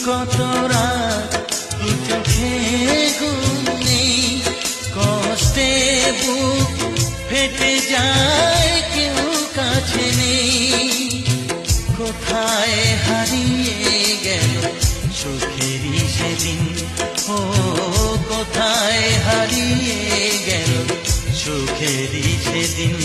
কত রাত দু চোখে ঘুম নেই, কষ্টে বুক ফেটে যায়, কেউ কাছে নেই। কোথায় হারিয়ে গেল সুখেরই সেদিন, ও কোথায় হারিয়ে গেল সুখেরই সেদিন।